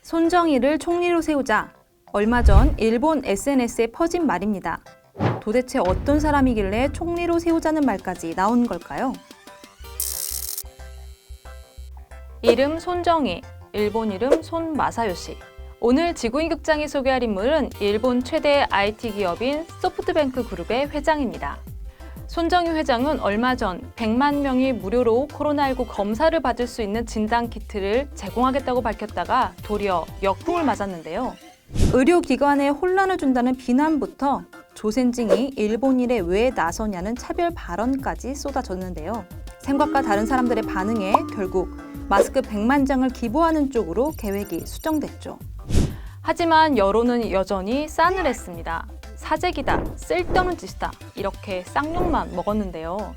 손정희를 총리로 세우자. 얼마 전 일본 SNS에 퍼진 말입니다. 도대체 어떤 사람이길래 총리로 세우자는 말까지 나온 걸까요? 이름 손정희, 일본 이름 손마사요시. 오늘 지구인 극장이 소개할 인물은 일본 최대 IT 기업인 소프트뱅크 그룹의 회장입니다. 손정희 회장은 얼마 전 100만 명이 무료로 코로나19 검사를 받을 수 있는 진단키트를 제공하겠다고 밝혔다가 도리어 역풍을 맞았는데요. 의료기관에 혼란을 준다는 비난부터 조센징이 일본 일에 왜 나서냐는 차별 발언까지 쏟아졌는데요. 생각과 다른 사람들의 반응에 결국 마스크 100만 장을 기부하는 쪽으로 계획이 수정됐죠. 하지만 여론은 여전히 싸늘했습니다. 사재기다, 쓸데없는 짓이다, 이렇게 쌍욕만 먹었는데요.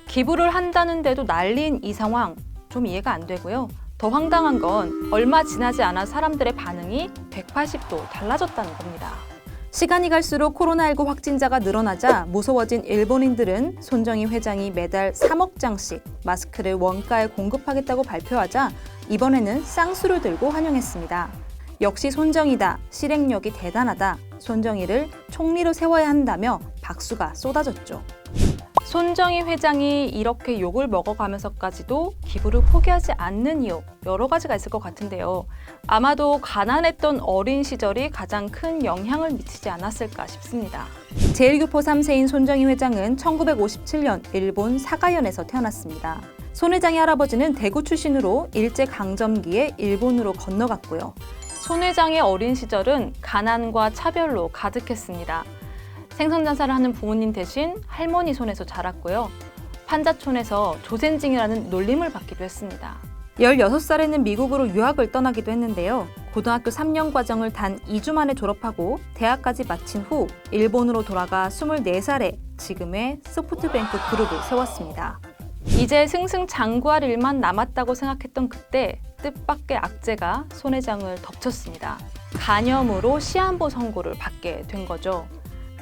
기부를 한다는데도 난리인 이 상황 좀 이해가 안 되고요. 더 황당한 건 얼마 지나지 않아 사람들의 반응이 180도 달라졌다는 겁니다. 시간이 갈수록 코로나19 확진자가 늘어나자 무서워진 일본인들은 손정희 회장이 매달 3억 장씩 마스크를 원가에 공급하겠다고 발표하자 이번에는 쌍수를 들고 환영했습니다. 역시 손정희다, 실행력이 대단하다, 손정희를 총리로 세워야 한다며 박수가 쏟아졌죠. 손정희 회장이 이렇게 욕을 먹어가면서까지도 기부를 포기하지 않는 이유 여러 가지가 있을 것 같은데요. 아마도 가난했던 어린 시절이 가장 큰 영향을 미치지 않았을까 싶습니다. 제1교포 3세인 손정희 회장은 1957년 일본 사가현에서 태어났습니다. 손 회장의 할아버지는 대구 출신으로 일제강점기에 일본으로 건너갔고요. 손 회장의 어린 시절은 가난과 차별로 가득했습니다. 생선장사를 하는 부모님 대신 할머니 손에서 자랐고요. 판자촌에서 조센징이라는 놀림을 받기도 했습니다. 16살에는 미국으로 유학을 떠나기도 했는데요. 고등학교 3년 과정을 단 2주 만에 졸업하고 대학까지 마친 후 일본으로 돌아가 24살에 지금의 소프트뱅크 그룹을 세웠습니다. 이제 승승장구할 일만 남았다고 생각했던 그때 뜻밖의 악재가 손 회장을 덮쳤습니다. 간염으로 시한부 선고를 받게 된 거죠.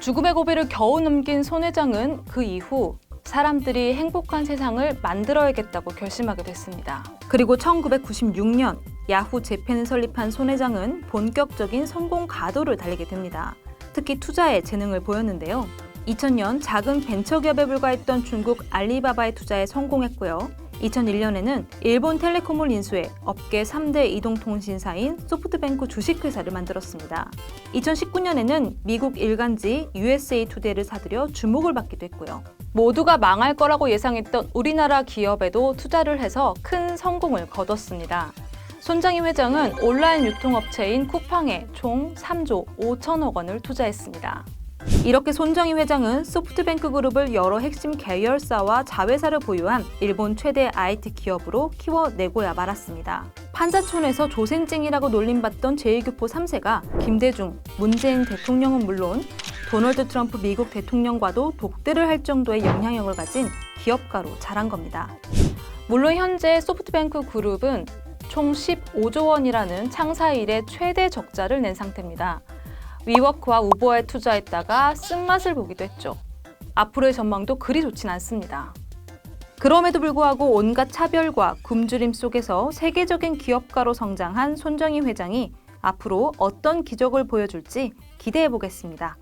죽음의 고비를 겨우 넘긴 손 회장은 그 이후 사람들이 행복한 세상을 만들어야겠다고 결심하게 됐습니다. 그리고 1996년 야후 재팬을 설립한 손 회장은 본격적인 성공 가도를 달리게 됩니다. 특히 투자에 재능을 보였는데요. 2000년 작은 벤처기업에 불과했던 중국 알리바바의 투자에 성공했고요. 2001년에는 일본 텔레콤을 인수해 업계 3대 이동통신사인 소프트뱅크 주식회사를 만들었습니다. 2019년에는 미국 일간지 USA 투데이를 사들여 주목을 받기도 했고요. 모두가 망할 거라고 예상했던 우리나라 기업에도 투자를 해서 큰 성공을 거뒀습니다. 손정희 회장은 온라인 유통업체인 쿠팡에 총 3조 5천억 원을 투자했습니다. 이렇게 손정희 회장은 소프트뱅크 그룹을 여러 핵심 계열사와 자회사를 보유한 일본 최대 IT 기업으로 키워내고야 말았습니다. 판자촌에서 조센징이라고 놀림받던 제1교포 3세가 김대중, 문재인 대통령은 물론 도널드 트럼프 미국 대통령과도 독대를 할 정도의 영향력을 가진 기업가로 자란 겁니다. 물론 현재 소프트뱅크 그룹은 총 15조 원이라는 창사 이래 최대 적자를 낸 상태입니다. 위워크와 우버에 투자했다가 쓴맛을 보기도 했죠. 앞으로의 전망도 그리 좋진 않습니다. 그럼에도 불구하고 온갖 차별과 굶주림 속에서 세계적인 기업가로 성장한 손정희 회장이 앞으로 어떤 기적을 보여줄지 기대해 보겠습니다.